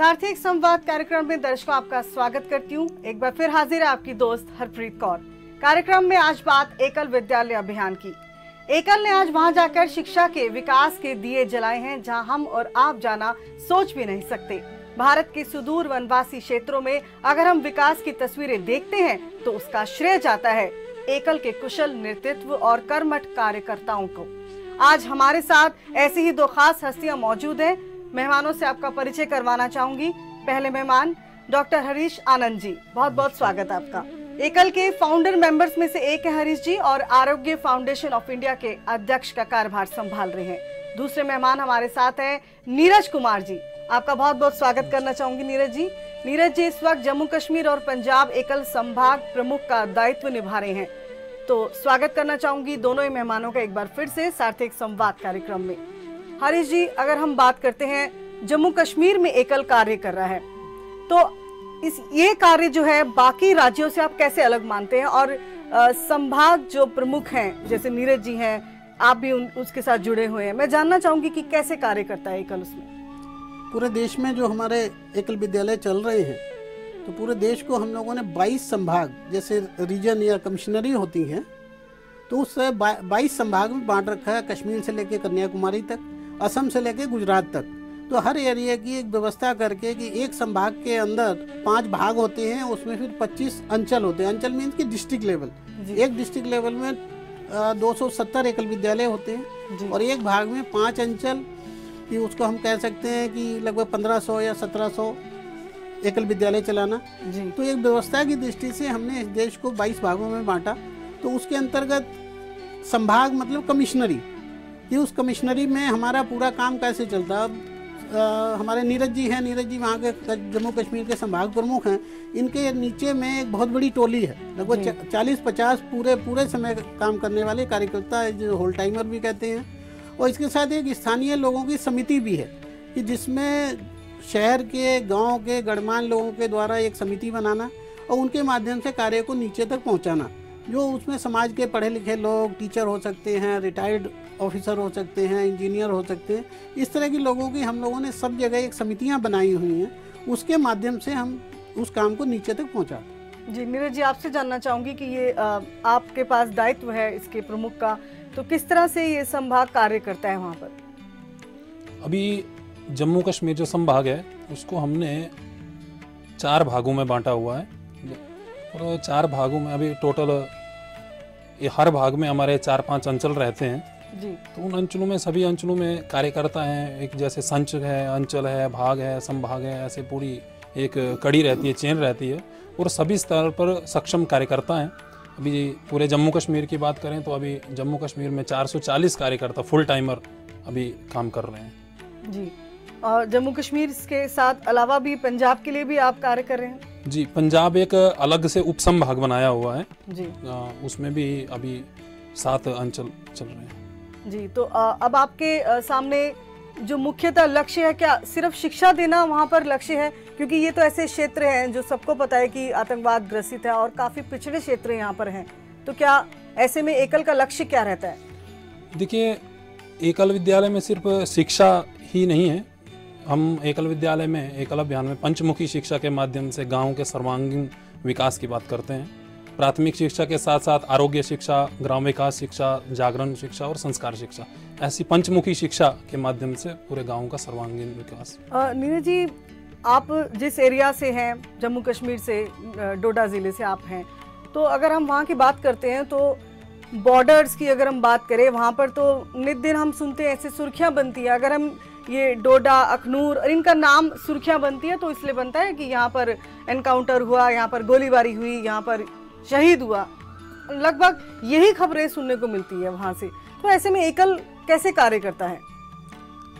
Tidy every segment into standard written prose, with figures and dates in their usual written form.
सार्थक संवाद कार्यक्रम में दर्शकों आपका स्वागत करती हूँ। एक बार फिर हाजिर है आपकी दोस्त हरप्रीत कौर। कार्यक्रम में आज बात एकल विद्यालय अभियान की। एकल ने आज वहां जाकर शिक्षा के विकास के दिए जलाए हैं जहां हम और आप जाना सोच भी नहीं सकते। भारत के सुदूर वनवासी क्षेत्रों में अगर हम विकास की तस्वीरें देखते हैं तो उसका श्रेय जाता है एकल के कुशल नेतृत्व और कर्मठ कार्यकर्ताओं को। आज हमारे साथ ऐसी ही दो खास हस्तियां मौजूद हैं। मेहमानों से आपका परिचय करवाना चाहूंगी। पहले मेहमान डॉक्टर हरीश आनंद जी, बहुत बहुत स्वागत आपका। एकल के फाउंडर मेंबर्स में से एक है हरीश जी और आरोग्य फाउंडेशन ऑफ इंडिया के अध्यक्ष का कार्यभार संभाल रहे हैं। दूसरे मेहमान हमारे साथ हैं नीरज कुमार जी, आपका बहुत बहुत स्वागत करना चाहूंगी नीरज जी। नीरज जी इस वक्त जम्मू कश्मीर और पंजाब एकल संभाग प्रमुख का दायित्व निभा रहे हैं, तो स्वागत करना चाहूंगी दोनों ही मेहमानों का एक बार फिर से सार्थक संवाद कार्यक्रम में। हरीश जी, अगर हम बात करते हैं जम्मू कश्मीर में एकल कार्य कर रहा है, तो ये कार्य जो है बाकी राज्यों से आप कैसे अलग मानते हैं? और संभाग जो प्रमुख हैं जैसे नीरज जी हैं, आप भी उसके साथ जुड़े हुए हैं, मैं जानना चाहूंगी कि कैसे कार्य करता है एकल उसमें? पूरे देश में जो हमारे एकल विद्यालय चल रहे हैं, तो पूरे देश को हम लोगों ने 22 संभाग जैसे रीजन या कमिश्नरी होती हैं, तो उस 22 संभाग में बांट रखा है। कश्मीर से लेकर कन्याकुमारी तक, असम से लेकर गुजरात तक। तो हर एरिया की एक व्यवस्था करके कि एक संभाग के अंदर 5 भाग होते हैं, उसमें फिर 25 अंचल होते हैं। अंचल मीन्स कि डिस्ट्रिक्ट लेवल। एक डिस्ट्रिक्ट लेवल में 270 एकल विद्यालय होते हैं और एक भाग में 5 अंचल, कि उसको हम कह सकते हैं कि लगभग 1500 या 1700 एकल विद्यालय चलाना। तो एक व्यवस्था की दृष्टि से हमने इस देश को 22 भागों में बांटा। तो उसके अंतर्गत संभाग मतलब कमिश्नरी, कि उस कमिश्नरी में हमारा पूरा काम कैसे चलता। हमारे नीरज जी हैं, नीरज जी वहाँ के जम्मू कश्मीर के संभाग प्रमुख हैं। इनके नीचे में एक बहुत बड़ी टोली है, लगभग 40-50 पूरे समय काम करने वाले कार्यकर्ता है, जो होल टाइमर भी कहते हैं। और इसके साथ एक स्थानीय लोगों की समिति भी है, कि जिसमें शहर के, गांव के गणमान्य लोगों के द्वारा एक समिति बनाना और उनके माध्यम से कार्य को नीचे तक पहुंचाना। जो उसमें समाज के पढ़े लिखे लोग, टीचर हो सकते हैं, रिटायर्ड ऑफिसर हो सकते हैं, इंजीनियर हो सकते हैं, इस तरह के लोगों की हम लोगों ने सब जगह एक समितियां बनाई हुई हैं। उसके माध्यम से हम उस काम को नीचे तक पहुंचाते। जी नीरज जी, आपसे जानना चाहूंगी कि ये आपके पास दायित्व है इसके प्रमुख का, तो किस तरह से ये संभाग कार्य करता है वहाँ पर? अभी जम्मू कश्मीर जो संभाग है उसको हमने 4 भागों में बांटा हुआ है और 4 भागों में अभी टोटल हर भाग में हमारे 4-5 अंचल रहते हैं जी। तो उन अंचलों में, सभी अंचलों में कार्यकर्ता हैं। एक जैसे संच है, अंचल है, भाग है, संभाग है, ऐसे पूरी एक कड़ी रहती है, चेन रहती है और सभी स्तर पर सक्षम कार्यकर्ता हैं। अभी पूरे जम्मू कश्मीर की बात करें तो अभी जम्मू कश्मीर में 440 कार्यकर्ता फुल टाइमर अभी काम कर रहे हैं जी। और जम्मू कश्मीर के साथ अलावा भी पंजाब के लिए भी आप कार्य कर रहे हैं? जी, पंजाब एक अलग से उप संभाग बनाया हुआ है जी। उसमें भी अभी 7 अंचल चल रहे हैं जी। तो अब आपके सामने जो मुख्यतः लक्ष्य है, क्या सिर्फ शिक्षा देना वहाँ पर लक्ष्य है? क्योंकि ये तो ऐसे क्षेत्र हैं जो सबको पता है कि आतंकवाद ग्रसित है और काफी पिछड़े क्षेत्र यहाँ पर हैं, तो क्या ऐसे में एकल का लक्ष्य क्या रहता है? देखिए, एकल विद्यालय में सिर्फ शिक्षा ही नहीं है। हम एकल विद्यालय में, एकल अभियान में पंचमुखी शिक्षा के माध्यम से गाँव के सर्वांगीण विकास की बात करते हैं। प्राथमिक शिक्षा के साथ साथ आरोग्य शिक्षा, ग्राम विकास शिक्षा, जागरण शिक्षा और संस्कार शिक्षा, ऐसी पंचमुखी शिक्षा के माध्यम से पूरे गाँव का सर्वांगीण विकास। नीरज जी, आप जिस एरिया से हैं, जम्मू कश्मीर से, डोडा जिले से आप हैं, तो अगर हम वहाँ की बात करते हैं तो बॉर्डर्स की अगर हम बात करें, वहाँ पर तो नित दिन हम सुनते हैं ऐसे सुर्खियाँ बनती हैं। अगर हम ये डोडा, अखनूर, इनका नाम सुर्खियाँ बनती है तो इसलिए बनता है कि यहाँ पर एनकाउंटर हुआ, यहाँ पर गोलीबारी हुई, यहाँ पर शहीद हुआ, लगभग यही खबरें सुनने को मिलती है वहाँ से। तो ऐसे में एकल कैसे कार्य करता है?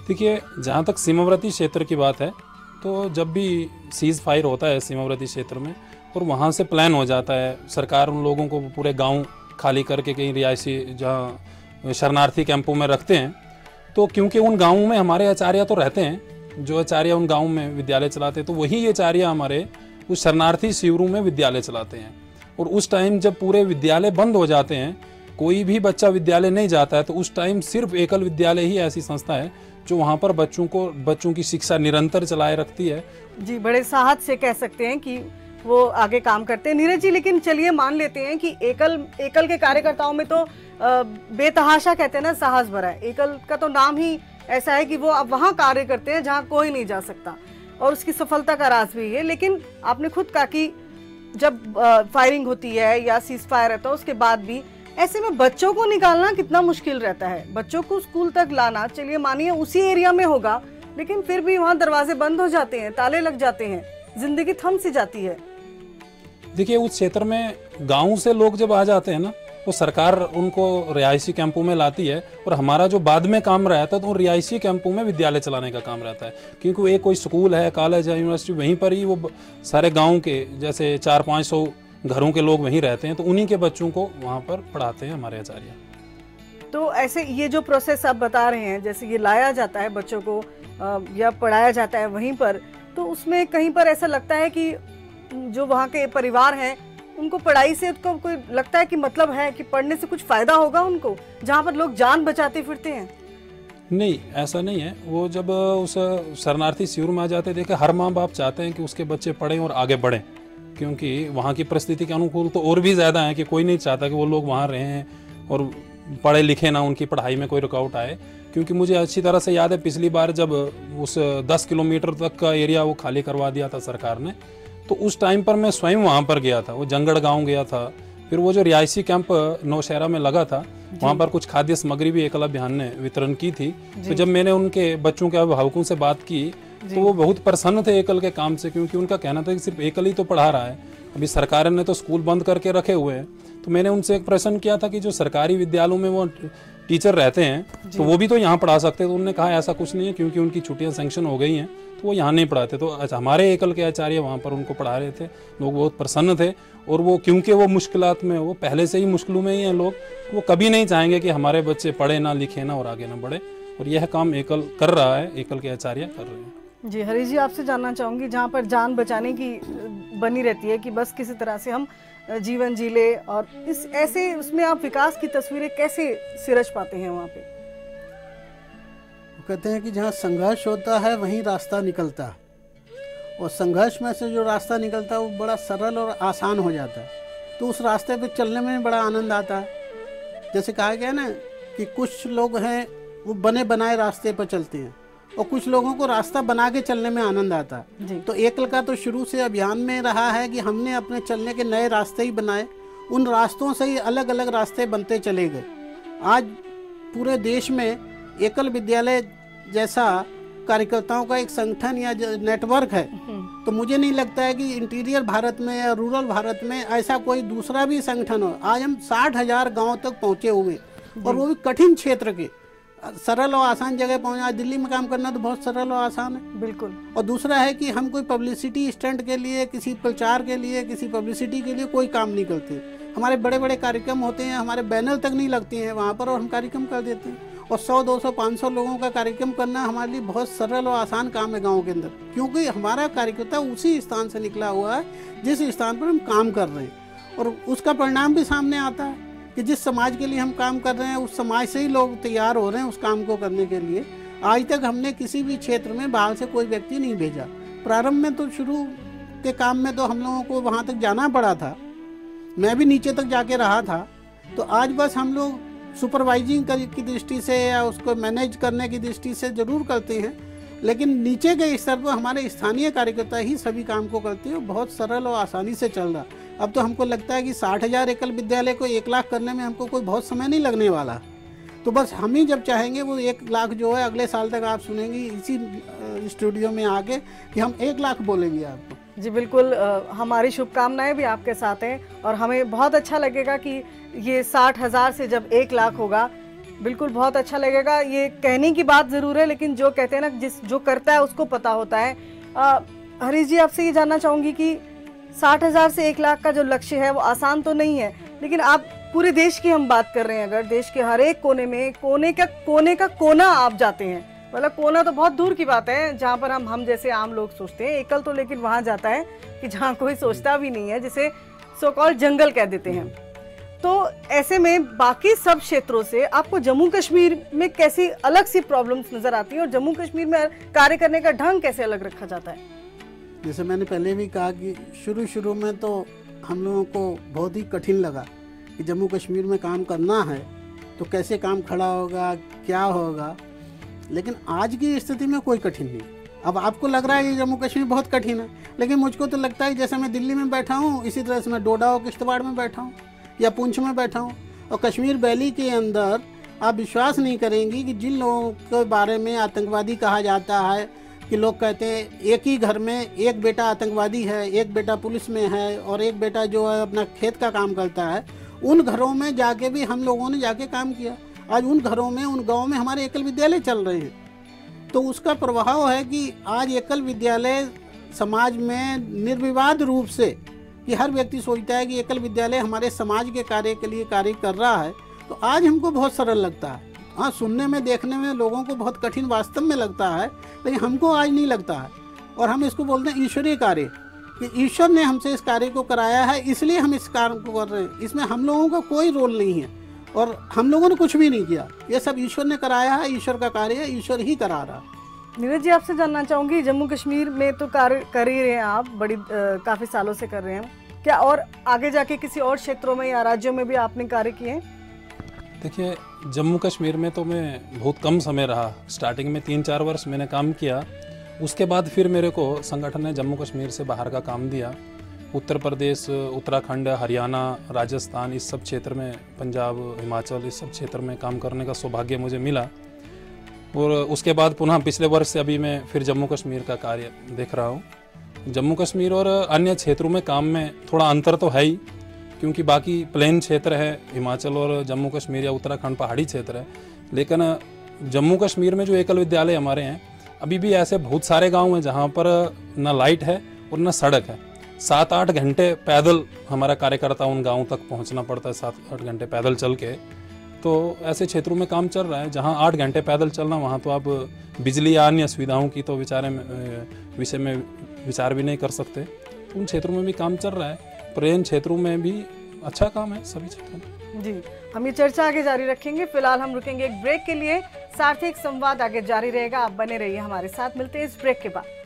देखिए, जहाँ तक सीमावर्ती क्षेत्र की बात है, तो जब भी सीज फायर होता है सीमावर्ती क्षेत्र में और वहाँ से प्लान हो जाता है, सरकार उन लोगों को पूरे गांव खाली करके कहीं रिहायशी जहाँ शरणार्थी कैंपों में रखते हैं, तो क्योंकि उन गाँवों में हमारे आचार्य तो रहते हैं, जो आचार्य उन गाँव में विद्यालय चलाते हैं, तो वही आचार्य हमारे उस शरणार्थी शिविरों में विद्यालय चलाते हैं। और उस टाइम जब पूरे विद्यालय बंद हो जाते हैं, कोई भी बच्चा विद्यालय नहीं जाता है, तो उस टाइम सिर्फ एकल विद्यालय ही ऐसी संस्था है जो वहाँ पर बच्चों की शिक्षा निरंतर चलाए रखती है। जी, बड़े साहस से कह सकते हैं कि वो आगे काम करते हैं। नीरज जी, लेकिन चलिए मान लेते हैं कि एकल के कार्यकर्ताओं में तो बेतहाशा कहते हैं ना, साहस भरा है। एकल का तो नाम ही ऐसा है कि वो अब वहाँ कार्य करते हैं जहाँ कोई नहीं जा सकता, और उसकी सफलता का राज भी है। लेकिन आपने खुद कहा कि जब फायरिंग होती है या सीज फायर रहता है, उसके बाद भी ऐसे में बच्चों को निकालना कितना मुश्किल रहता है। बच्चों को स्कूल तक लाना, चलिए मानिए उसी एरिया में होगा, लेकिन फिर भी वहाँ दरवाजे बंद हो जाते हैं, ताले लग जाते हैं, जिंदगी थम सी जाती है। देखिए, उस क्षेत्र में गांव से लोग जब आ जाते हैं ना, वो सरकार उनको रिहायशी कैंपों में लाती है, और हमारा जो बाद में काम रहता है तो उन रिहायशी कैंपों में विद्यालय चलाने का काम रहता है। क्योंकि एक कोई स्कूल है, कॉलेज है, यूनिवर्सिटी, वहीं पर ही वो सारे गांव के जैसे 400-500 घरों के लोग वहीं रहते हैं, तो उन्हीं के बच्चों को वहाँ पर पढ़ाते हैं हमारे आचार्य। तो ऐसे ये जो प्रोसेस आप बता रहे हैं, जैसे ये लाया जाता है बच्चों को या पढ़ाया जाता है वहीं पर, तो उसमें कहीं पर ऐसा लगता है कि जो वहाँ के परिवार हैं उनको पढ़ाई से उनको कोई लगता है कि मतलब है कि पढ़ने से कुछ फायदा होगा उनको, जहाँ पर लोग जान बचाते फिरते हैं? नहीं, ऐसा नहीं है। वो जब उस शरणार्थी शिविर में आ जाते, देखे हर माँ बाप चाहते हैं कि उसके बच्चे पढ़ें और आगे बढ़ें, क्योंकि वहाँ की परिस्थिति के अनुकूल तो और भी ज़्यादा है कि कोई नहीं चाहता कि वो लोग वहाँ रहें और पढ़े लिखे ना, उनकी पढ़ाई में कोई रुकावट आए। क्योंकि मुझे अच्छी तरह से याद है, पिछली बार जब उस 10 किलोमीटर तक का एरिया वो खाली करवा दिया था सरकार ने, तो उस टाइम पर मैं स्वयं वहाँ पर गया था। वो जंगड़ गांव गया था, फिर वो जो रिहायशी कैंप नौशहरा में लगा था, वहाँ पर कुछ खाद्य सामग्री भी एकल अभियान ने वितरण की थी। तो जब मैंने उनके बच्चों के अभिभावकों से बात की तो वो बहुत प्रसन्न थे एकल के काम से, क्योंकि उनका कहना था कि सिर्फ एकल ही तो पढ़ा रहा है, अभी सरकार ने तो स्कूल बंद करके रखे हुए हैं। तो मैंने उनसे एक प्रश्न किया था कि जो सरकारी विद्यालयों में वो टीचर रहते हैं तो वो भी तो यहाँ पढ़ा सकते हैं। तो उन्होंने कहा ऐसा कुछ नहीं है, क्योंकि उनकी छुट्टियाँ सैंक्शन हो गई हैं तो वो यहाँ नहीं पढ़ाते। तो हमारे एकल के आचार्य वहाँ पर उनको पढ़ा रहे थे, लोग बहुत प्रसन्न थे। और वो क्योंकि वो मुश्किलात में, वो पहले से ही मुश्किलों में ही हैं लोग, वो कभी नहीं चाहेंगे कि हमारे बच्चे पढ़े ना, लिखे ना और आगे ना बढ़े। और यह काम एकल कर रहा है, एकल के आचार्य कर रहे हैं। जी हरीश जी, आपसे जानना चाहूँगी, जहाँ पर जान बचाने की बनी रहती है कि बस किसी तरह से हम जीवन जी ले, और इस ऐसे उसमें आप विकास की तस्वीरें कैसे सिरज पाते हैं वहाँ पे? कहते हैं कि जहाँ संघर्ष होता है वहीं रास्ता निकलता है, और संघर्ष में से जो रास्ता निकलता है वो बड़ा सरल और आसान हो जाता है। तो उस रास्ते पे चलने में बड़ा आनंद आता है। जैसे कहा गया ना कि कुछ लोग हैं वो बने बनाए रास्ते पर चलते हैं, और कुछ लोगों को रास्ता बना के चलने में आनंद आता है। तो एकल का तो शुरू से अभियान में रहा है कि हमने अपने चलने के नए रास्ते ही बनाए, उन रास्तों से ही अलग अलग रास्ते बनते चले गए। आज पूरे देश में एकल विद्यालय जैसा कार्यकर्ताओं का एक संगठन या नेटवर्क है, तो मुझे नहीं लगता है कि इंटीरियर भारत में या रूरल भारत में ऐसा कोई दूसरा भी संगठन हो। आज हम 60,000 गाँव तक पहुँचे हुए, और वो भी कठिन क्षेत्र के, सरल और आसान जगह पहुंचा। दिल्ली में काम करना तो बहुत सरल और आसान है, बिल्कुल। और दूसरा है कि हम कोई पब्लिसिटी स्टंट के लिए, किसी प्रचार के लिए, किसी पब्लिसिटी के लिए कोई काम नहीं करते। हमारे बड़े बड़े कार्यक्रम होते हैं, हमारे बैनर तक नहीं लगते हैं वहाँ पर, और हम कार्यक्रम कर देते हैं। और 100, 200, 500 लोगों का कार्यक्रम करना हमारे लिए बहुत सरल और आसान काम है गाँव के अंदर, क्योंकि हमारा कार्यकर्ता उसी स्थान से निकला हुआ है जिस स्थान पर हम काम कर रहे हैं। और उसका परिणाम भी सामने आता है कि जिस समाज के लिए हम काम कर रहे हैं उस समाज से ही लोग तैयार हो रहे हैं उस काम को करने के लिए। आज तक हमने किसी भी क्षेत्र में बाहर से कोई व्यक्ति नहीं भेजा। प्रारंभ में तो शुरू के काम में तो हम लोगों को वहाँ तक जाना पड़ा था, मैं भी नीचे तक जाके रहा था। तो आज बस हम लोग सुपरवाइजिंग की दृष्टि से या उसको मैनेज करने की दृष्टि से जरूर करते हैं, लेकिन नीचे के स्तर पर हमारे स्थानीय कार्यकर्ता ही सभी काम को करते हैं। बहुत सरल और आसानी से चल रहा। अब तो हमको लगता है कि 60,000 एकल विद्यालय को 1 लाख करने में हमको कोई बहुत समय नहीं लगने वाला। तो बस हम ही जब चाहेंगे वो 1 लाख जो है अगले साल तक आप सुनेंगे इसी स्टूडियो में आके कि हम 1 लाख बोलेंगे आपको। जी बिल्कुल, हमारी शुभकामनाएं भी आपके साथ हैं, और हमें बहुत अच्छा लगेगा कि ये 60,000 से जब 1 लाख होगा, बिल्कुल बहुत अच्छा लगेगा। ये कहने की बात ज़रूर है, लेकिन जो कहते हैं ना, जो करता है उसको पता होता है। हरीश जी, आपसे ये जानना चाहूँगी कि 60,000 से 1 लाख का जो लक्ष्य है वो आसान तो नहीं है, लेकिन आप पूरे देश की हम बात कर रहे हैं, अगर देश के हर एक कोने में कोने का कोना आप जाते हैं, मतलब कोना तो बहुत दूर की बात है जहाँ पर हम जैसे आम लोग सोचते हैं एकल, तो लेकिन वहाँ जाता है कि जहाँ कोई सोचता भी नहीं है, जिसे सो कॉल्ड जंगल कह देते हैं। तो ऐसे में बाकी सब क्षेत्रों से आपको जम्मू कश्मीर में कैसी अलग सी प्रॉब्लम्स नजर आती है और जम्मू कश्मीर में कार्य करने का ढंग कैसे अलग रखा जाता है? जैसे मैंने पहले भी कहा कि शुरू में तो हम लोगों को बहुत ही कठिन लगा कि जम्मू कश्मीर में काम करना है तो कैसे काम खड़ा होगा, क्या होगा। लेकिन आज की स्थिति में कोई कठिन नहीं। अब आपको लग रहा है कि जम्मू कश्मीर बहुत कठिन है, लेकिन मुझको तो लगता है जैसे मैं दिल्ली में बैठा हूँ इसी तरह से मैं डोडा और किश्तवाड़ में बैठा हूँ या पुंछ में बैठा हूँ। और कश्मीर वैली के अंदर आप विश्वास नहीं करेंगी कि जिन लोगों के बारे में आतंकवादी कहा जाता है कि लोग कहते हैं एक ही घर में एक बेटा आतंकवादी है, एक बेटा पुलिस में है और एक बेटा जो है अपना खेत का काम करता है, उन घरों में जाके भी हम लोगों ने जाके काम किया। आज उन घरों में, उन गाँव में हमारे एकल विद्यालय चल रहे हैं। तो उसका प्रभाव है कि आज एकल विद्यालय समाज में निर्विवाद रूप से कि हर व्यक्ति सोचता है कि एकल विद्यालय हमारे समाज के कार्य के लिए कार्य कर रहा है। तो आज हमको बहुत सरल लगता है। हाँ, सुनने में देखने में लोगों को बहुत कठिन वास्तव में लगता है, लेकिन हमको आज नहीं लगता है। और हम इसको बोलते हैं ईश्वरीय कार्य, कि ईश्वर ने हमसे इस कार्य को कराया है इसलिए हम इस कार्य को कर रहे हैं। इसमें हम लोगों का कोई रोल नहीं है और हम लोगों ने कुछ भी नहीं किया। ये सब ईश्वर ने कराया है, ईश्वर का कार्य है, ईश्वर ही करा रहा है। नीरज जी, आपसे जानना चाहूंगी, जम्मू कश्मीर में तो कार्य कर ही रहे हैं आप, काफी सालों से कर रहे हैं, क्या और आगे जाके किसी और क्षेत्रों में या राज्यों में भी आपने कार्य किए हैं? देखिए, जम्मू कश्मीर में तो मैं बहुत कम समय रहा। स्टार्टिंग में 3-4 वर्ष मैंने काम किया, उसके बाद फिर मेरे को संगठन ने जम्मू कश्मीर से बाहर का काम दिया। उत्तर प्रदेश, उत्तराखंड, हरियाणा, राजस्थान, इस सब क्षेत्र में, पंजाब, हिमाचल, इस सब क्षेत्र में काम करने का सौभाग्य मुझे मिला। और उसके बाद पुनः पिछले वर्ष से अभी मैं फिर जम्मू कश्मीर का कार्य देख रहा हूँ। जम्मू कश्मीर और अन्य क्षेत्रों में काम में थोड़ा अंतर तो है ही, क्योंकि बाकी प्लेन क्षेत्र है, हिमाचल और जम्मू कश्मीर या उत्तराखंड पहाड़ी क्षेत्र है। लेकिन जम्मू कश्मीर में जो एकल विद्यालय हमारे हैं, अभी भी ऐसे बहुत सारे गांव हैं जहां पर न लाइट है और न सड़क है। 7-8 घंटे पैदल हमारा कार्यकर्ता उन गाँव तक पहुंचना पड़ता है, 7-8 घंटे पैदल चल के। तो ऐसे क्षेत्रों में काम चल रहा है जहां 8 घंटे पैदल चलना, वहां तो आप बिजली या अन्य सुविधाओं की तो विषय में विचार भी नहीं कर सकते। तो उन क्षेत्रों में भी काम चल रहा है। प्लेन क्षेत्रों में भी अच्छा काम है, सभी क्षेत्रों में। जी, हम ये चर्चा आगे जारी रखेंगे। फिलहाल हम रुकेंगे एक ब्रेक के लिए। सार्थक संवाद आगे जारी रहेगा, आप बने रहिए हमारे साथ। मिलते हैं इस ब्रेक के बाद।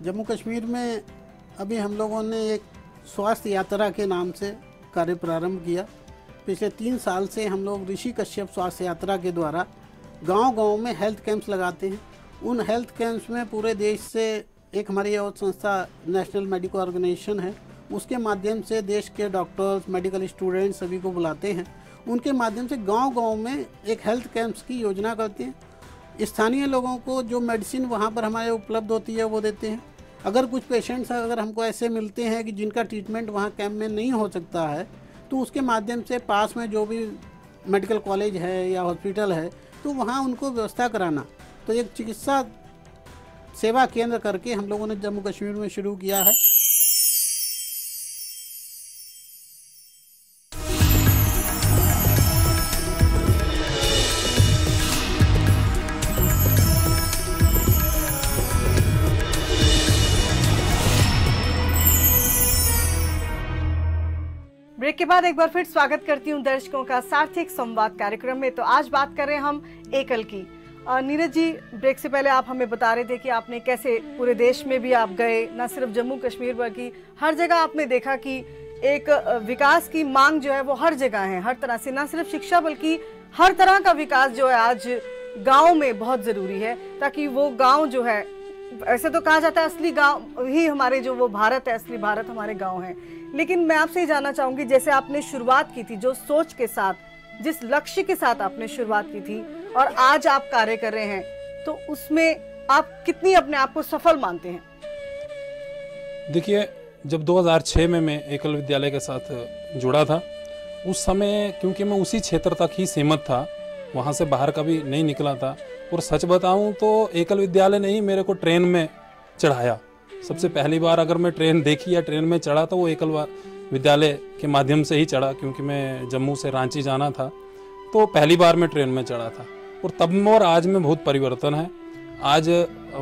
जम्मू कश्मीर में अभी हम लोगों ने एक स्वास्थ्य यात्रा के नाम से कार्य प्रारंभ किया। पिछले 3 साल से हम लोग ऋषि कश्यप स्वास्थ्य यात्रा के द्वारा गांव-गांव में हेल्थ कैंप्स लगाते हैं। उन हेल्थ कैंप्स में पूरे देश से एक हमारी और संस्था नेशनल मेडिकल ऑर्गेनाइजेशन है, उसके माध्यम से देश के डॉक्टर्स, मेडिकल स्टूडेंट्स सभी को बुलाते हैं। उनके माध्यम से गांव-गांव में एक हेल्थ कैंप्स की योजना करते हैं। स्थानीय लोगों को जो मेडिसिन वहाँ पर हमारे उपलब्ध होती है वो देते हैं। अगर कुछ पेशेंट्स अगर हमको ऐसे मिलते हैं कि जिनका ट्रीटमेंट वहाँ कैंप में नहीं हो सकता है, तो उसके माध्यम से पास में जो भी मेडिकल कॉलेज है या हॉस्पिटल है तो वहाँ उनको व्यवस्था कराना। तो एक चिकित्सा सेवा केंद्र करके हम लोगों ने जम्मू कश्मीर में शुरू किया है। ब्रेक के बाद एक बार फिर स्वागत करती हूँ दर्शकों का सार्थक संवाद कार्यक्रम में। तो आज बात कर रहे हैं हम एकल की। नीरज जी, ब्रेक से पहले आप हमें बता रहे थे कि आपने कैसे पूरे देश में भी आप गए, न सिर्फ जम्मू कश्मीर बल्कि हर जगह आपने देखा कि एक विकास की मांग जो है वो हर जगह है, हर तरह से, न सिर्फ शिक्षा बल्कि हर तरह का विकास जो है आज गाँव में बहुत जरूरी है, ताकि वो गाँव जो है, ऐसे तो कहा जाता है असली गाँव ही हमारे जो वो भारत है, असली भारत हमारे गाँव है। लेकिन मैं आपसे ये जानना चाहूंगी, जैसे आपने शुरुआत की थी जो सोच के साथ, जिस लक्ष्य के साथ आपने शुरुआत की थी और आज आप कार्य कर रहे हैं, तो उसमें आप कितनी अपने आप को सफल मानते हैं? देखिए, जब 2006 में मैं एकल विद्यालय के साथ जुड़ा था, उस समय क्योंकि मैं उसी क्षेत्र तक ही सीमित था, वहाँ से बाहर कभी नहीं निकला था। और सच बताऊँ तो एकल विद्यालय ने ही मेरे को ट्रेन में चढ़ाया। सबसे पहली बार अगर मैं ट्रेन देखी या ट्रेन में चढ़ा तो वो एकल विद्यालय के माध्यम से ही चढ़ा, क्योंकि मैं जम्मू से रांची जाना था तो पहली बार मैं ट्रेन में चढ़ा था। और तब में और आज में बहुत परिवर्तन है। आज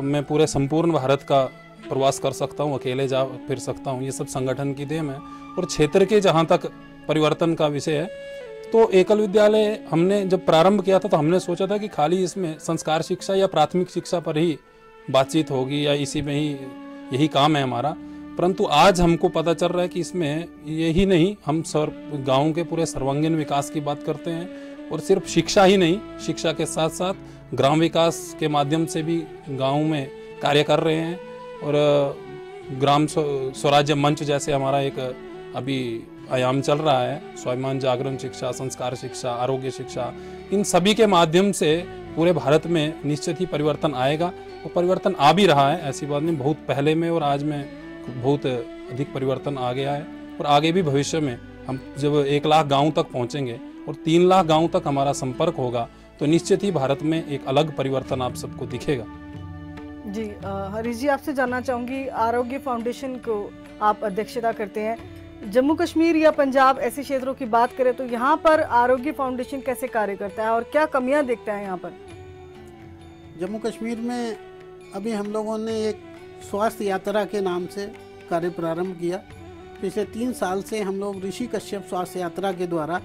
मैं पूरे संपूर्ण भारत का प्रवास कर सकता हूँ, अकेले जा फिर सकता हूँ। ये सब संगठन की देन है। और क्षेत्र के जहाँ तक परिवर्तन का विषय है, तो एकल विद्यालय हमने जब प्रारंभ किया था तो हमने सोचा था कि खाली इसमें संस्कार शिक्षा या प्राथमिक शिक्षा पर ही बातचीत होगी या इसी में ही यही काम है हमारा। परंतु आज हमको पता चल रहा है कि इसमें यही नहीं, हम गाँव के पूरे सर्वांगीण विकास की बात करते हैं। और सिर्फ शिक्षा ही नहीं, शिक्षा के साथ साथ ग्राम विकास के माध्यम से भी गाँव में कार्य कर रहे हैं। और ग्राम स्वराज्य मंच जैसे हमारा एक अभी आयाम चल रहा है, स्वाभिमान जागरण शिक्षा, संस्कार शिक्षा, आरोग्य शिक्षा, इन सभी के माध्यम से पूरे भारत में निश्चित ही परिवर्तन आएगा। और परिवर्तन आ भी रहा है, ऐसी बात नहीं। बहुत पहले में और आज में बहुत अधिक परिवर्तन आ गया है। और आगे भी भविष्य में हम जब 1 लाख गाँव तक पहुँचेंगे और 3 लाख गाँव तक हमारा संपर्क होगा तो निश्चित ही भारत में एक अलग परिवर्तन आप सबको दिखेगा। जी हरीश जी, आपसे जानना चाहूँगी, आरोग्य फाउंडेशन को आप अध्यक्षता करते हैं। जम्मू कश्मीर या पंजाब ऐसे क्षेत्रों की बात करें तो यहाँ पर आरोग्य फाउंडेशन कैसे कार्य करता है और क्या कमियाँ देखता है यहाँ पर? जम्मू कश्मीर में अभी हम लोगों ने एक स्वास्थ्य यात्रा के नाम से कार्य प्रारंभ किया। पिछले 3 साल से हम लोग ऋषि कश्यप स्वास्थ्य यात्रा के द्वारा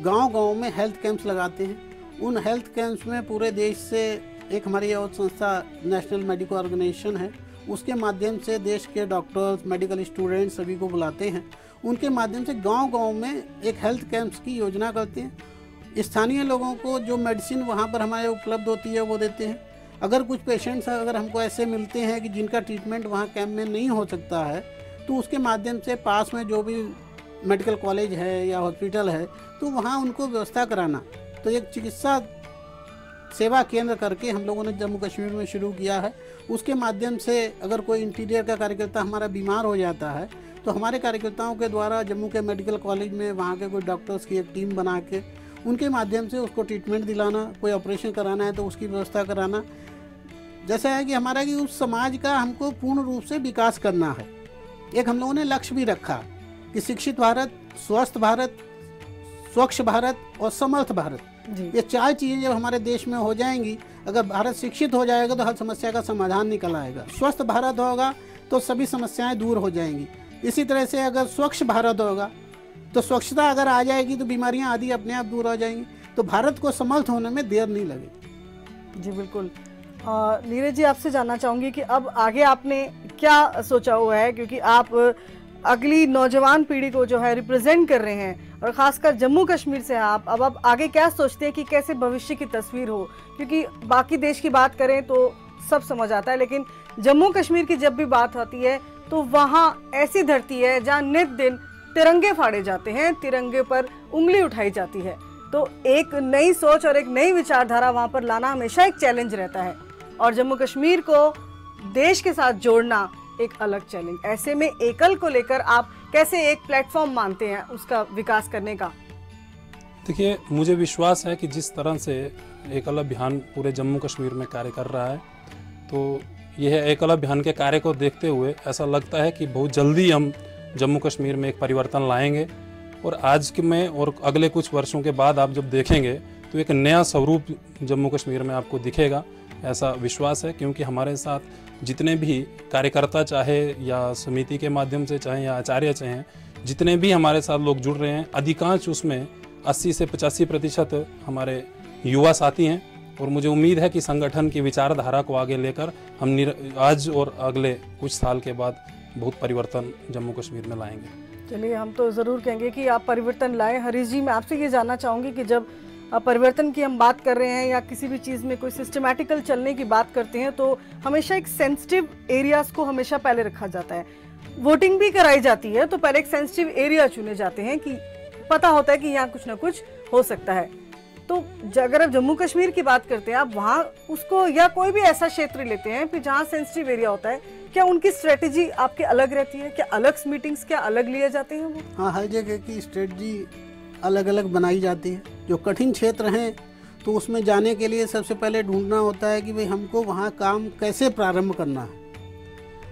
गांव-गांव में हेल्थ कैंप्स लगाते हैं। उन हेल्थ कैंप्स में पूरे देश से एक हमारी और संस्था नेशनल मेडिकल ऑर्गेनाइजेशन है, उसके माध्यम से देश के डॉक्टर्स, मेडिकल स्टूडेंट्स सभी को बुलाते हैं। उनके माध्यम से गांव-गांव में एक हेल्थ कैंप्स की योजना करते हैं। स्थानीय लोगों को जो मेडिसिन वहां पर हमारे उपलब्ध होती है वो देते हैं। अगर कुछ पेशेंट्स अगर हमको ऐसे मिलते हैं कि जिनका ट्रीटमेंट वहाँ कैंप में नहीं हो सकता है तो उसके माध्यम से पास में जो भी मेडिकल कॉलेज है या हॉस्पिटल है तो वहाँ उनको व्यवस्था कराना। तो एक चिकित्सा सेवा केंद्र करके हम लोगों ने जम्मू कश्मीर में शुरू किया है। उसके माध्यम से अगर कोई इंटीरियर का कार्यकर्ता हमारा बीमार हो जाता है तो हमारे कार्यकर्ताओं के द्वारा जम्मू के मेडिकल कॉलेज में वहाँ के कोई डॉक्टर्स की एक टीम बना के उनके माध्यम से उसको ट्रीटमेंट दिलाना, कोई ऑपरेशन कराना है तो उसकी व्यवस्था कराना। जैसा है कि हमारा कि उस समाज का हमको पूर्ण रूप से विकास करना है। एक हम लोगों ने लक्ष्य भी रखा कि शिक्षित भारत, स्वस्थ भारत, स्वच्छ भारत और समर्थ भारत, ये 4 चीज़ें जब हमारे देश में हो जाएंगी, अगर भारत शिक्षित हो जाएगा तो हर समस्या का समाधान निकल आएगा। स्वस्थ भारत होगा तो सभी समस्याएं दूर हो जाएंगी। इसी तरह से अगर स्वच्छ भारत होगा तो स्वच्छता अगर आ जाएगी तो बीमारियां आदि अपने आप दूर हो जाएंगी। तो भारत को समर्थ होने में देर नहीं लगेगी। जी बिल्कुल। नीरज जी, आपसे जानना चाहूँगी कि अब आगे आपने क्या सोचा हुआ है, क्योंकि आप अगली नौजवान पीढ़ी को जो है रिप्रेजेंट कर रहे हैं और खासकर जम्मू कश्मीर से अब आगे क्या सोचते हैं कि कैसे भविष्य की तस्वीर हो? क्योंकि बाकी देश की बात करें तो सब समझ आता है, लेकिन जम्मू कश्मीर की जब भी बात आती है तो वहाँ ऐसी धरती है जहाँ नित दिन तिरंगे फाड़े जाते हैं, तिरंगे पर उंगली उठाई जाती है। तो एक नई सोच और एक नई विचारधारा वहाँ पर लाना हमेशा एक चैलेंज रहता है और जम्मू कश्मीर को देश के साथ जोड़ना एक अलग चैलेंज। ऐसे में एकल को लेकर आप कैसे एक प्लेटफॉर्म मानते हैं उसका विकास करने का? देखिए, मुझे विश्वास है कि जिस तरह से एकल अभियान पूरे जम्मू कश्मीर में कार्य कर रहा है, तो यह एकल अभियान के कार्य को देखते हुए ऐसा लगता है कि बहुत जल्दी हम जम्मू कश्मीर में एक परिवर्तन लाएंगे। और आज के में और अगले कुछ वर्षों के बाद आप जब देखेंगे तो एक नया स्वरूप जम्मू कश्मीर में आपको दिखेगा, ऐसा विश्वास है। क्योंकि हमारे साथ जितने भी कार्यकर्ता, चाहे या समिति के माध्यम से, चाहे या आचार्य चाहे, जितने भी हमारे साथ लोग जुड़ रहे हैं, अधिकांश उसमें 80 से 85% हमारे युवा साथी हैं। और मुझे उम्मीद है कि संगठन की विचारधारा को आगे लेकर हम आज और अगले कुछ साल के बाद बहुत परिवर्तन जम्मू कश्मीर में लाएंगे। चलिए, हम तो ज़रूर कहेंगे कि आप परिवर्तन लाएं। हरीश जी, मैं आपसे ये जानना चाहूँगी कि जब परिवर्तन की हम बात कर रहे हैं या किसी भी चीज़ में कोई सिस्टमैटिकल चलने की बात करते हैं तो हमेशा एक सेंसिटिव एरियाज़ को हमेशा पहले रखा जाता है। वोटिंग भी कराई जाती है तो पहले एक सेंसिटिव एरिया चुने जाते हैं कि पता होता है कि यहाँ कुछ ना कुछ हो सकता है। तो अगर आप जम्मू कश्मीर की बात करते हैं, आप वहाँ उसको या कोई भी ऐसा क्षेत्र लेते हैं फिर जहाँ सेंसिटिव एरिया होता है, क्या उनकी स्ट्रेटेजी आपके अलग रहती है? क्या अलग मीटिंग्स क्या अलग लिए जाते हैं वो? हाँ, हर जगह की स्ट्रेटजी अलग अलग बनाई जाती है। जो कठिन क्षेत्र हैं तो उसमें जाने के लिए सबसे पहले ढूंढना होता है कि भाई हमको वहाँ काम कैसे प्रारंभ करना है।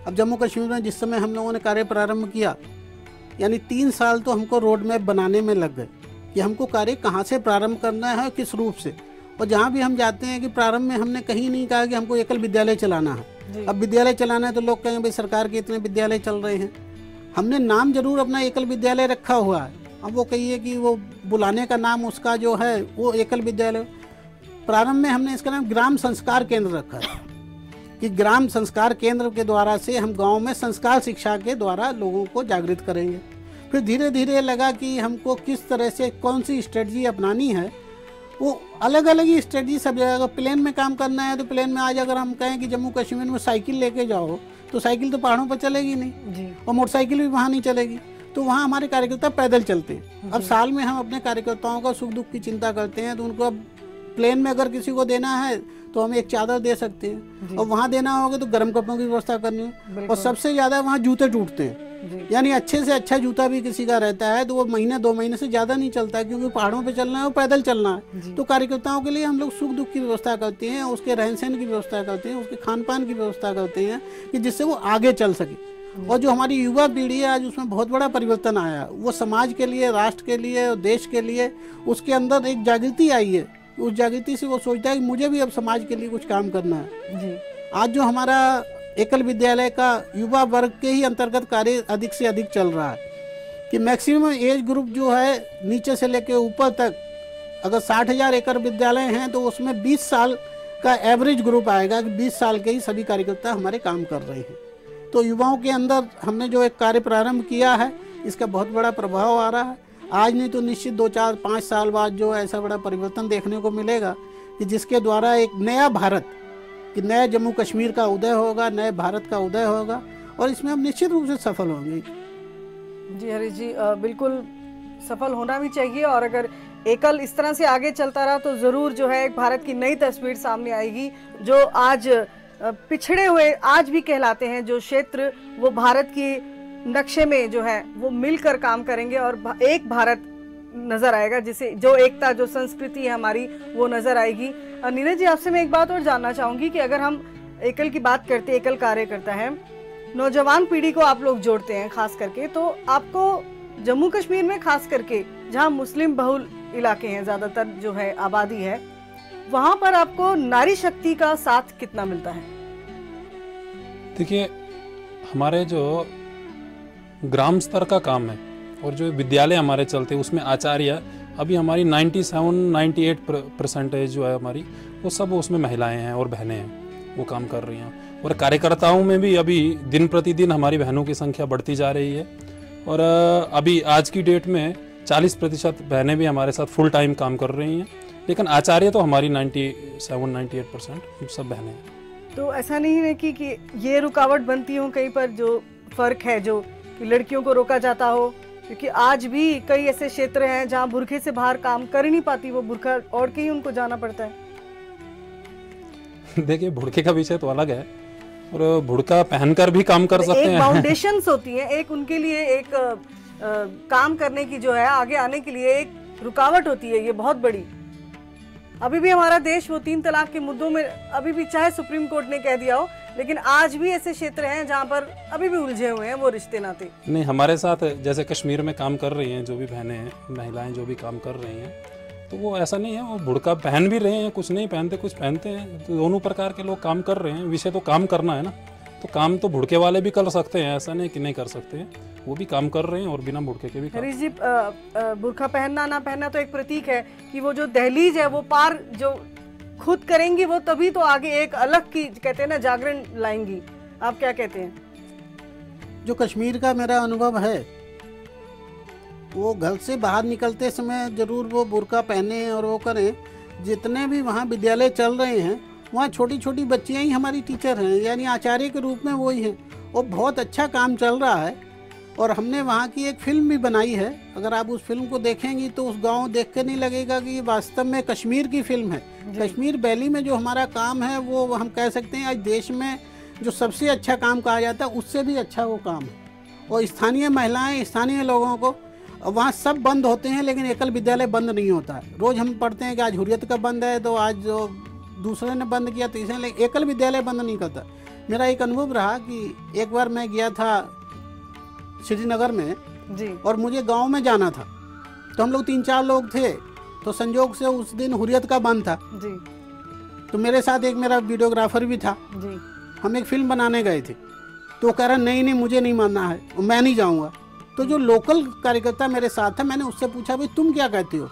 अब जम्मू कश्मीर में जिस समय हम लोगों ने कार्य प्रारंभ किया यानी 3 साल तो हमको रोड मैप बनाने में लग गए कि हमको कार्य कहाँ से प्रारंभ करना है, किस रूप से। और जहाँ भी हम जाते हैं कि प्रारंभ में हमने कहीं नहीं कहा कि हमको एकल विद्यालय चलाना है। अब विद्यालय चलाना है तो लोग कहेंगे भाई सरकार के इतने विद्यालय चल रहे हैं। हमने नाम जरूर अपना एकल विद्यालय रखा हुआ है। अब वो कहिए कि वो बुलाने का नाम उसका जो है वो एकल विद्यालय, प्रारंभ में हमने इसका नाम ग्राम संस्कार केंद्र रखा है कि ग्राम संस्कार केंद्र के द्वारा से हम गांव में संस्कार शिक्षा के द्वारा लोगों को जागृत करेंगे। फिर धीरे धीरे लगा कि हमको किस तरह से कौन सी स्ट्रेटजी अपनानी है। वो अलग अलग ही स्ट्रेटजी सब जगह। अगर प्लेन में काम करना है तो प्लेन में आज अगर हम कहें कि जम्मू कश्मीर में साइकिल लेके जाओ तो साइकिल तो पहाड़ों पर चलेगी नहीं जी। और मोटरसाइकिल भी वहाँ नहीं चलेगी, तो वहाँ हमारे कार्यकर्ता पैदल चलते हैं। अब साल में हम अपने कार्यकर्ताओं का सुख दुख की चिंता करते हैं, तो उनको अब प्लेन में अगर किसी को देना है तो हम एक चादर दे सकते हैं, और वहाँ देना होगा तो गर्म कपड़ों की व्यवस्था करनी है। और सबसे ज़्यादा वहाँ जूते टूटते हैं, यानी अच्छे से अच्छा जूता भी किसी का रहता है तो वो महीने 2 महीने से ज़्यादा नहीं चलता है, क्योंकि पहाड़ों पे चलना है और पैदल चलना है। तो कार्यकर्ताओं के लिए हम लोग सुख दुख की व्यवस्था करते हैं, उसके रहन सहन की व्यवस्था करते हैं, उसके खान पान की व्यवस्था करते हैं कि जिससे वो आगे चल सके। और जो हमारी युवा पीढ़ी है आज, उसमें बहुत बड़ा परिवर्तन आया। वो समाज के लिए, राष्ट्र के लिए और देश के लिए उसके अंदर एक जागृति आई है। उस जागृति से वो सोचता है कि मुझे भी अब समाज के लिए कुछ काम करना है जी। आज जो हमारा एकल विद्यालय का युवा वर्ग के ही अंतर्गत कार्य अधिक से अधिक चल रहा है कि मैक्सिमम एज ग्रुप जो है नीचे से लेकर ऊपर तक, अगर 60,000 एकड़ विद्यालय हैं तो उसमें 20 साल का एवरेज ग्रुप आएगा कि 20 साल के ही सभी कार्यकर्ता हमारे काम कर रहे हैं। तो युवाओं के अंदर हमने जो एक कार्य प्रारंभ किया है, इसका बहुत बड़ा प्रभाव आ रहा है। आज नहीं तो निश्चित 2, 4, 5 साल बाद जो ऐसा बड़ा परिवर्तन देखने को मिलेगा कि जिसके द्वारा एक नया भारत, कि नया जम्मू कश्मीर का उदय होगा, नए भारत का उदय होगा, और इसमें हम निश्चित रूप से सफल होंगे। जी हरीश जी, बिल्कुल सफल होना भी चाहिए। और अगर एकल इस तरह से आगे चलता रहा तो ज़रूर जो है एक भारत की नई तस्वीर सामने आएगी। जो आज पिछड़े हुए आज भी कहलाते हैं जो क्षेत्र, वो भारत की नक्शे में जो है वो मिलकर काम करेंगे और एक भारत नजर आएगा, जिसे जो एकता, जो संस्कृति है हमारी, वो नजर आएगी। नीरज जी, आपसे मैं एक बात और जानना चाहूंगी कि अगर हम एकल की बात करते हैं, एकल कार्य करता है, नौजवान पीढ़ी को आप लोग जोड़ते हैं खास करके, तो आपको जम्मू कश्मीर में खास करके जहाँ मुस्लिम बहुल इलाके हैं, ज्यादातर जो है आबादी है, वहां पर आपको नारी शक्ति का साथ कितना मिलता है? देखिए, हमारे जो ग्राम स्तर का काम है और जो विद्यालय हमारे चलते हैं उसमें आचार्य अभी हमारी 97-98% जो है हमारी, वो सब उसमें महिलाएं हैं और बहनें हैं, वो काम कर रही हैं। और कार्यकर्ताओं में भी अभी दिन प्रतिदिन हमारी बहनों की संख्या बढ़ती जा रही है। और अभी आज की डेट में 40% बहनें भी हमारे साथ फुल टाइम काम कर रही हैं, लेकिन आचार्य तो हमारी 97-98% सब बहनें हैं। तो ऐसा नहीं है कि ये रुकावट बनती हो कहीं पर, जो फर्क है जो कि लड़कियों को रोका जाता हो, क्योंकि आज भी कई ऐसे क्षेत्र हैं जहां बुरखे से बाहर काम कर ही नहीं पाती, वो बुरखा ओढ़ के ही उनको जाना पड़ता है। देखिए, बुरखे का विषय तो अलग है और बुरखा पहनकर भी काम कर सकते हैं। फाउंडेशंस होती हैं, एक उनके लिए एक काम करने की जो है, आगे आने के लिए एक रुकावट होती है, ये बहुत बड़ी। अभी भी हमारा देश वो 3 तलाक के मुद्दों में अभी भी, चाहे सुप्रीम कोर्ट ने कह दिया हो, लेकिन आज भी ऐसे क्षेत्र हैं जहां पर अभी भी उलझे हुए हैं वो रिश्ते नाते। नहीं, हमारे साथ जैसे कश्मीर में काम कर रही हैं जो भी बहनें हैं, महिलाएं जो भी काम कर रही हैं, तो वो ऐसा नहीं है, वो बुर्का पहन भी रहे हैं, कुछ नहीं पहनते, कुछ पहनते हैं, तो दोनों प्रकार के लोग काम कर रहे हैं। विषय तो काम करना है ना, तो काम तो बुड़के वाले भी कर सकते हैं, ऐसा नहीं कि नहीं कर सकते हैं, वो भी काम कर रहे हैं और बिना बुड़के के भी। हरीश जी, बुर्खा पहनना ना पहनना तो एक प्रतीक है कि वो जो दहलीज है वो पार जो खुद करेंगी, वो तभी तो आगे एक अलग की, कहते हैं ना, जागरण लाएंगी। आप क्या कहते हैं? जो कश्मीर का मेरा अनुभव है, वो घर से बाहर निकलते समय जरूर वो बुर्का पहने और वो करें। जितने भी वहाँ विद्यालय चल रहे हैं, वहाँ छोटी छोटी बच्चियाँ ही हमारी टीचर हैं, यानी आचार्य के रूप में वो ही हैं, और बहुत अच्छा काम चल रहा है। और हमने वहाँ की एक फिल्म भी बनाई है, अगर आप उस फिल्म को देखेंगी तो उस गांव देख के नहीं लगेगा कि ये वास्तव में कश्मीर की फिल्म है। कश्मीर वैली में जो हमारा काम है वो हम कह सकते हैं आज देश में जो सबसे अच्छा काम कहा जाता है, उससे भी अच्छा वो काम है। और स्थानीय महिलाएं, स्थानीय लोगों को, वहाँ सब बंद होते हैं लेकिन एकल विद्यालय बंद नहीं होता है। रोज़ हम पढ़ते हैं कि आज हुर्रियत का बंद है, तो आज जो दूसरे ने बंद किया, तीसरे ने, लेकिन एकल विद्यालय बंद नहीं करता। मेरा एक अनुभव रहा कि एक बार मैं गया था श्रीनगर में, जी। और मुझे गांव में जाना था। तो हम लोग 3-4 लोग थे, तो संजोग से उस दिन हुर्रियत का बंद था जी। तो मेरे साथ एक मेरा वीडियोग्राफर भी था जी। हम एक फिल्म बनाने गए थे। तो वो कह रहा नहीं मुझे नहीं मानना है, मैं नहीं जाऊंगा। तो जो लोकल कार्यकर्ता मेरे साथ था, मैंने उससे पूछा भाई तुम क्या कहती हो?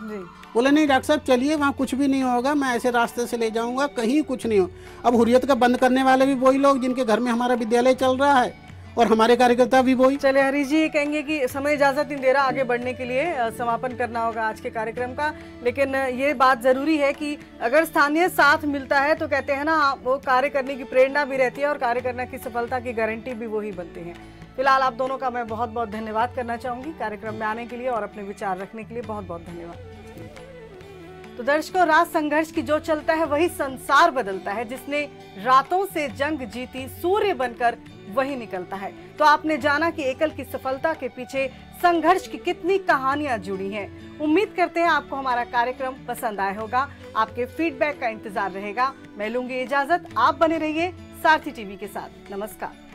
बोले नहीं डॉक्टर साहब चलिए, वहाँ कुछ भी नहीं होगा, मैं ऐसे रास्ते से ले जाऊंगा, कहीं कुछ नहीं हो। अब हुर्रियत का बंद करने वाले भी वही लोग जिनके घर में हमारा विद्यालय चल रहा है और हमारे कार्यकर्ता भी वही। चले हरीश जी, ये कहेंगे कि समय इजाजत नहीं दे रहा आगे बढ़ने के लिए, समापन करना होगा आज के कार्यक्रम का। लेकिन ये बात जरूरी है कि अगर स्थानीय साथ मिलता है तो कहते हैं ना, वो कार्य करने की प्रेरणा भी रहती है और कार्य करने की सफलता की गारंटी भी वही बनते हैं। फिलहाल आप दोनों का मैं बहुत बहुत धन्यवाद करना चाहूंगी कार्यक्रम में आने के लिए और अपने विचार रखने के लिए बहुत बहुत धन्यवाद। तो दर्शकों, रात संघर्ष की जो चलता है वही संसार बदलता है। जिसने रातों से जंग जीती सूर्य बनकर वही निकलता है। तो आपने जाना कि एकल की सफलता के पीछे संघर्ष की कितनी कहानियां जुड़ी हैं। उम्मीद करते हैं आपको हमारा कार्यक्रम पसंद आया होगा। आपके फीडबैक का इंतजार रहेगा। मैं लूंगी इजाजत, आप बने रहिए सारथी टीवी के साथ। नमस्कार।